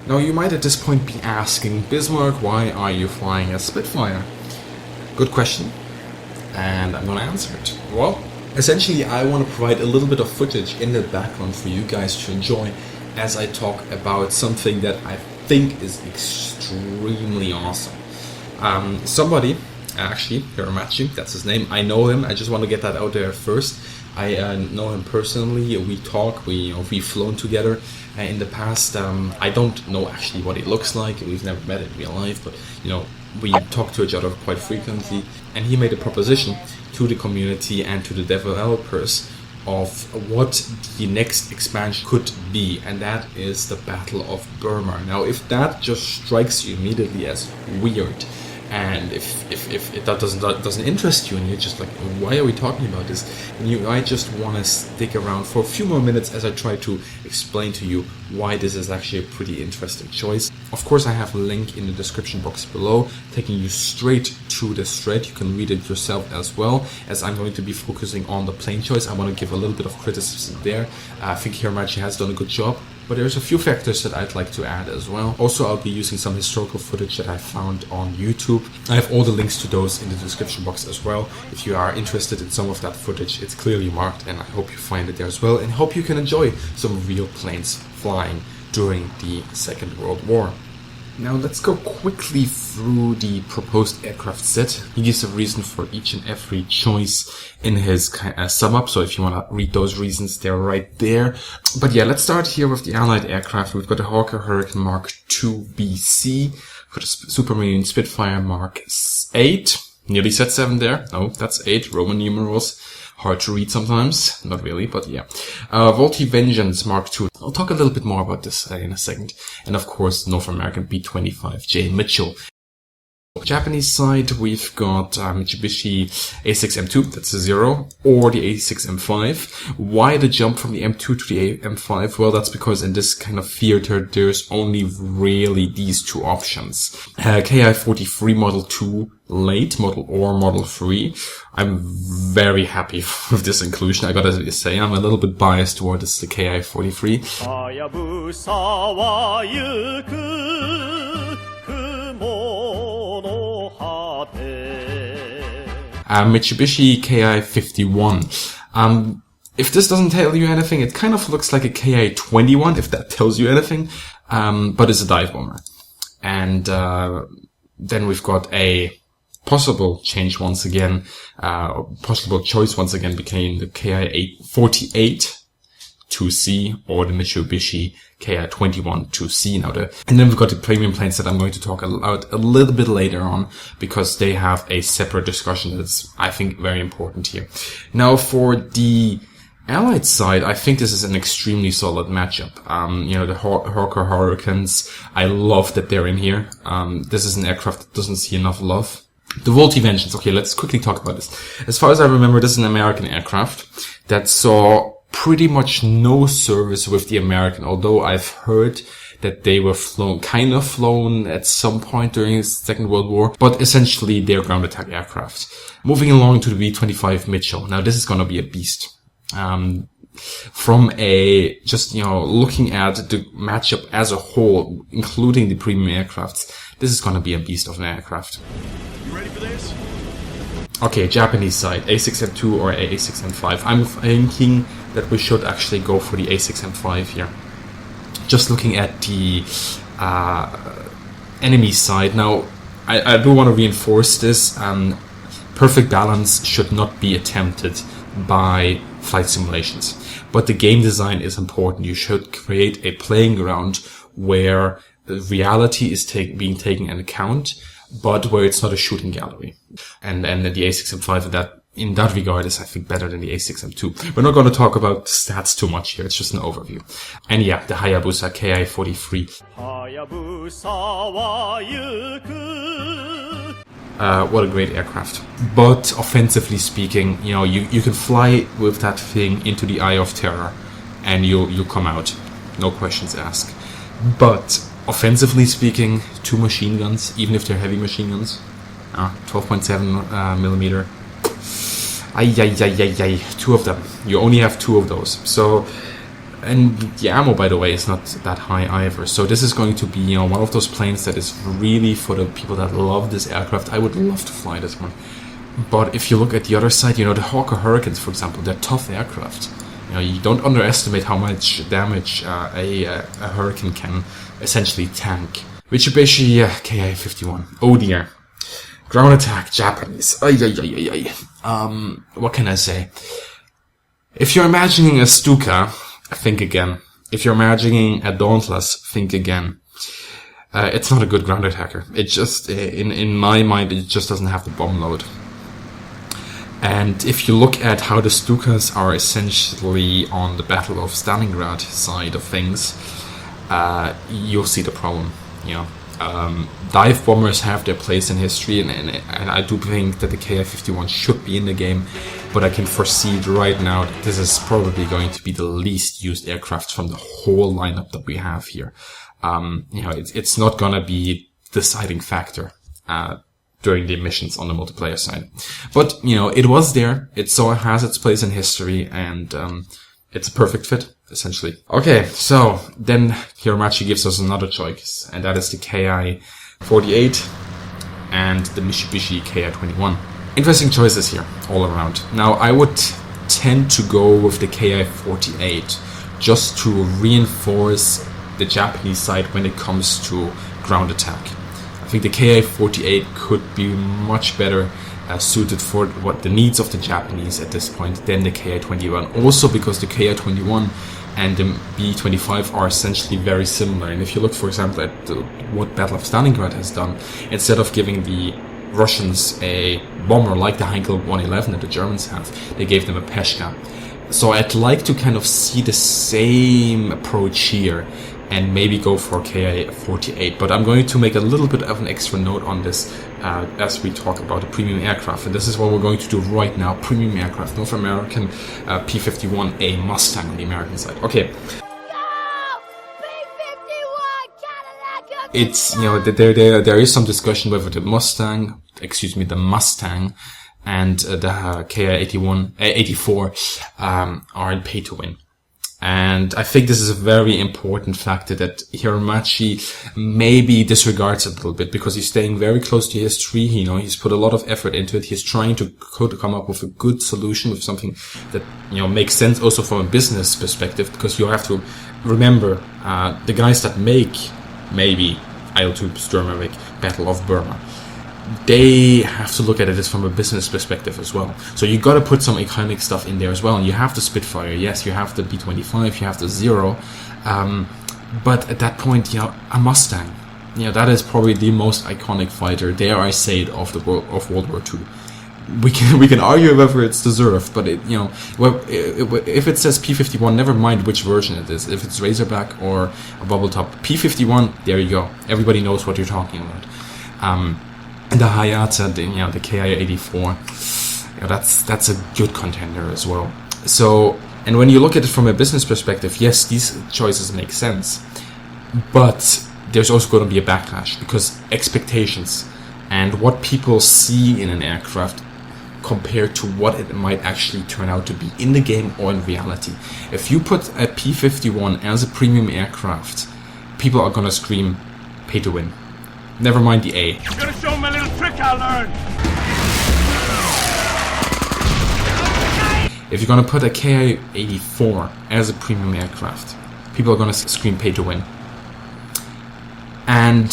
Now you might at this point be asking, Bismarck, why are you flying a Spitfire? Good question, and I'm gonna answer it. Well, essentially I want to provide a little bit of footage in the background for you guys to enjoy as I talk about something that I think is extremely awesome. Somebody, actually, Hiramachi, that's his name, I know him, I just want to get that out there first. I know him personally, we talk, we've flown together in the past. I don't know actually what he looks like, we've never met in real life, but we talk to each other quite frequently, and he made a proposition to the community and to the developers of what the next expansion could be, and that is the Battle of Burma. Now, if that just strikes you immediately as weird, and if that doesn't interest you, and you're just like, why are we talking about this? And you might just want to stick around for a few more minutes as I try to explain to you why this is actually a pretty interesting choice. Of course, I have a link in the description box below, taking you straight to this thread. You can read it yourself as well, as I'm going to be focusing on the plane choice. I want to give a little bit of criticism there. I think Hiramachi has done a good job, but there's a few factors that I'd like to add as well. Also, I'll be using some historical footage that I found on YouTube. I have all the links to those in the description box as well. If you are interested in some of that footage, it's clearly marked, and I hope you find it there as well, and hope you can enjoy some real planes flying during the Second World War. Now let's go quickly through the proposed aircraft set. He gives a reason for each and every choice in his sum up, so if you want to read those reasons, they're right there. But yeah, let's start here with the Allied aircraft. We've got a Hawker Hurricane Mark II BC, for the Supermarine Spitfire Mark 8. Nearly said 7 there. No, that's 8, Roman numerals. Hard to read sometimes, not really, but yeah. Volti Vengeance Mark II. I'll talk a little bit more about this in a second. And of course, North American B-25J Mitchell. Japanese side, we've got Mitsubishi A6M2, that's a 0, or the A6M5. Why the jump from the M2 to the M5? Well, that's because in this kind of theater, there's only really these two options. KI-43 Model 2 late, Model or Model 3. I'm very happy with this inclusion, I gotta say. I'm a little bit biased towards the KI-43. Mitsubishi Ki-51. If this doesn't tell you anything, it kind of looks like a Ki-21, if that tells you anything, but it's a dive bomber. And then we've got a possible change once again, possible choice once again between the Ki-48 2C or the Mitsubishi Ki-21 2C and then we've got the premium planes that I'm going to talk about a little bit later on, because they have a separate discussion that's, I think, very important here. Now, for the Allied side, I think this is an extremely solid matchup. The Hawker Hurricanes, I love that they're in here. This is an aircraft that doesn't see enough love. The Volti Vengeance, okay, let's quickly talk about this. As far as I remember, this is an American aircraft that saw pretty much no service with the American, although I've heard that they were flown at some point during the Second World War, but essentially they're ground attack aircraft. Moving along to the B-25 Mitchell. Now this is gonna be a beast. From looking at the matchup as a whole, including the premium aircrafts, this is gonna be a beast of an aircraft. You ready for this? Okay, Japanese side, A6M2 or A6M5. I'm thinking that we should actually go for the A6M5 here. Just looking at the enemy side. Now, I do want to reinforce this. Perfect balance should not be attempted by flight simulations. But the game design is important. You should create a playing ground where the reality is being taken into account, but where it's not a shooting gallery. And the A6M5 in that regard is, I think, better than the A6M2. We're not going to talk about stats too much here, it's just an overview. And yeah, the Hayabusa Ki-43. What a great aircraft. But offensively speaking, you can fly with that thing into the Eye of Terror and you'll come out. No questions asked. But offensively speaking, 2 machine guns, even if they're heavy machine guns, 12.7 millimeter. Ay, 2 of them. You only have 2 of those. So And the ammo, by the way, is not that high either. So this is going to be, you know, one of those planes that is really for the people that love this aircraft. I would love to fly this one. But if you look at the other side, you know, the Hawker Hurricanes, for example, they're tough aircraft. You know, you don't underestimate how much damage a Hurricane can essentially tank. Mitsubishi Ki-51. Oh dear. Ground attack, Japanese. What can I say? If you're imagining a Stuka, think again. If you're imagining a Dauntless, think again. It's not a good ground attacker. It just, in my mind, it just doesn't have the bomb load. And if you look at how the Stukas are essentially on the Battle of Stalingrad side of things, you'll see the problem. You know, dive bombers have their place in history, and I do think that the Ki-51 should be in the game, but I can foresee right now that this is probably going to be the least used aircraft from the whole lineup that we have here. You know, it's not gonna be the deciding factor during the missions on the multiplayer side, but you know, it was there. It has its place in history, and it's a perfect fit, essentially. Okay, so then Hiramatsu gives us another choice, and that is the Ki-48 and the Mitsubishi Ki-21. Interesting choices here, all around. Now, I would tend to go with the Ki-48, just to reinforce the Japanese side when it comes to ground attack. I think the Ki-48 could be much better suited for what the needs of the Japanese at this point than the Ki-21. Also because the Ki-21 and the B-25 are essentially very similar. And if you look, for example, at what Battle of Stalingrad has done, instead of giving the Russians a bomber like the Heinkel 111 that the Germans have, they gave them a Peshka. So I'd like to kind of see the same approach here and maybe go for Ki-48. But I'm going to make a little bit of an extra note on this as we talk about the premium aircraft. And this is what we're going to do right now. Premium aircraft, North American P-51A Mustang on the American side. Okay. It's, you know, there is some discussion whether the Mustang and the Ki-84 are in pay to win. And I think this is a very important factor that Hiramatsu maybe disregards a little bit, because he's staying very close to history. You know, he's put a lot of effort into it. He's trying to come up with a good solution, with something that, you know, makes sense also from a business perspective, because you have to remember, the guys that make maybe IL-2, Sturmovik, Battle of Burma, they have to look at it as from a business perspective as well. So you got to put some iconic stuff in there as well. And you have the Spitfire, yes, you have the B-25, you have the Zero, but at that point, you know, a Mustang, you know, that is probably the most iconic fighter, dare I say it, of World War II. We can argue whether it's deserved, but it, you know, well, if it says P-51, never mind which version it is. If it's Razorback or a bubble top, P-51, there you go. Everybody knows what you're talking about. The Hayata, you know, the Ki-84, you know, that's a good contender as well. So, and when you look at it from a business perspective, yes, these choices make sense, but there's also going to be a backlash, because expectations and what people see in an aircraft compared to what it might actually turn out to be in the game or in reality. If you put a P-51 as a premium aircraft, people are going to scream pay to win. Never mind the A. I'm gonna show him a little trick I learned. If you're gonna put a Ki-84 as a premium aircraft, people are gonna scream pay to win. And,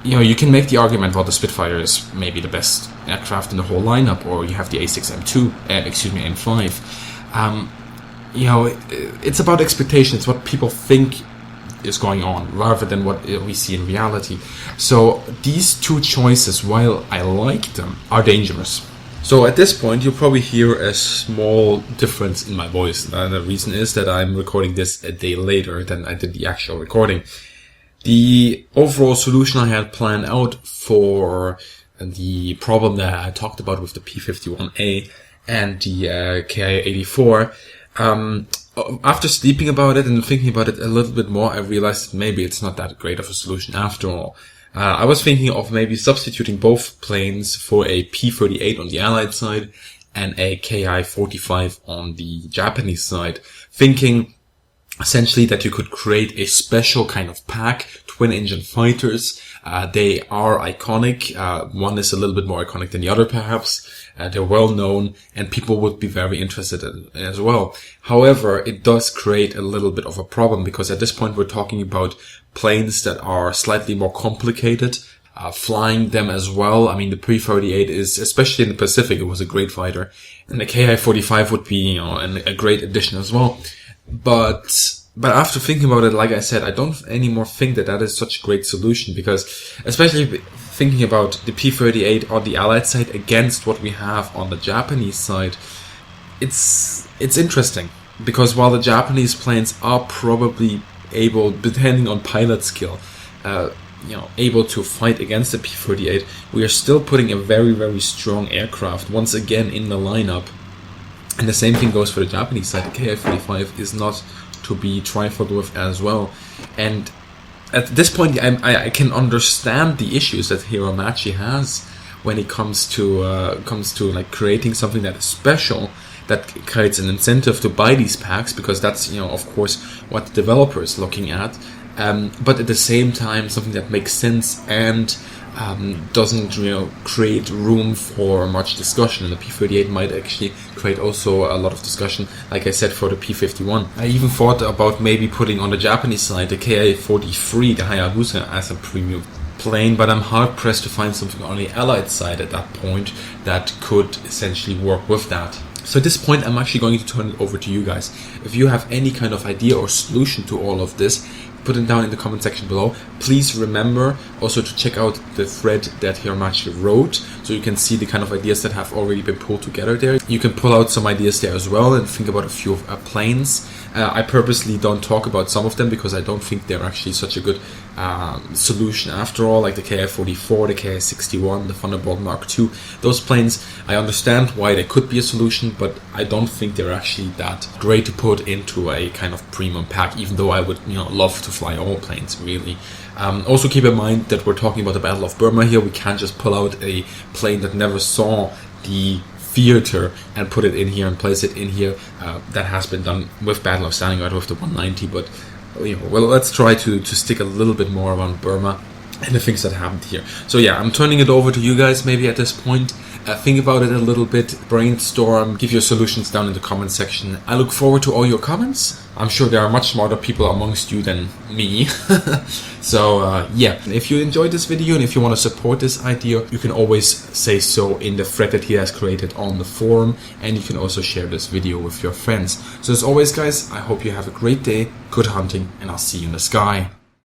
you know, you can make the argument, well, the Spitfire is maybe the best aircraft in the whole lineup, or you have the A6M2, M5. You know, it's about expectations, what people think is going on, rather than what we see in reality. So these two choices, while I like them, are dangerous. So at this point, you'll probably hear a small difference in my voice. And the reason is that I'm recording this a day later than I did the actual recording. The overall solution I had planned out for the problem that I talked about with the P-51A and the Ki-84, after sleeping about it and thinking about it a little bit more, I realized that maybe it's not that great of a solution after all. I was thinking of maybe substituting both planes for a P-38 on the Allied side and a Ki-45 on the Japanese side, thinking essentially that you could create a special kind of pack, twin engine fighters. They are iconic. One is a little bit more iconic than the other, perhaps. They're well known and people would be very interested in as well. However, it does create a little bit of a problem because at this point we're talking about planes that are slightly more complicated. Flying them as well. I mean, the P-38 is, especially in the Pacific, it was a great fighter. And the Ki-45 would be, a great addition as well. But after thinking about it, like I said, I don't anymore think that that is such a great solution because, especially thinking about the P-38 on the Allied side against what we have on the Japanese side, it's interesting because while the Japanese planes are probably able, depending on pilot skill, able to fight against the P-38, we are still putting a very, very strong aircraft once again in the lineup. And the same thing goes for the Japanese side. The Ki-45 is not to be trifled with as well. And at this point, I can understand the issues that Hiramachi has when it comes to like creating something that is special, that creates an incentive to buy these packs, because that's of course what the developer is looking at. But at the same time, something that makes sense and doesn't create room for much discussion. And the P-38 might actually create also a lot of discussion, like I said, for the P-51. I even thought about maybe putting on the Japanese side the Ki-43, the Hayabusa, as a premium plane, but I'm hard pressed to find something on the Allied side at that point that could essentially work with that. So at this point, I'm actually going to turn it over to you guys. If you have any kind of idea or solution to all of this, put it down in the comment section below. Please remember also to check out the thread that Hiramachi wrote, so you can see the kind of ideas that have already been pulled together there. You can pull out some ideas there as well and think about a few planes. I purposely don't talk about some of them because I don't think they're actually such a good solution after all, like the Ki-44, the Ki-61, the Thunderbolt Mark II. Those planes, I understand why they could be a solution, but I don't think they're actually that great to put into a kind of premium pack, even though I would love to fly all planes, really. Also keep in mind that we're talking about the Battle of Burma here. We can't just pull out a plane that never saw the theater and put it in here and place it in here. That has been done with Battle of Stalingrad with the 190, but well, let's try to stick a little bit more around Burma and the things that happened here. So yeah, I'm turning it over to you guys maybe at this point. Think about it a little bit, brainstorm, give your solutions down in the comment section. I look forward to all your comments. I'm sure there are much smarter people amongst you than me. So yeah, if you enjoyed this video and if you want to support this idea, you can always say so in the thread that he has created on the forum, and you can also share this video with your friends. So as always guys, I hope you have a great day, good hunting, and I'll see you in the sky.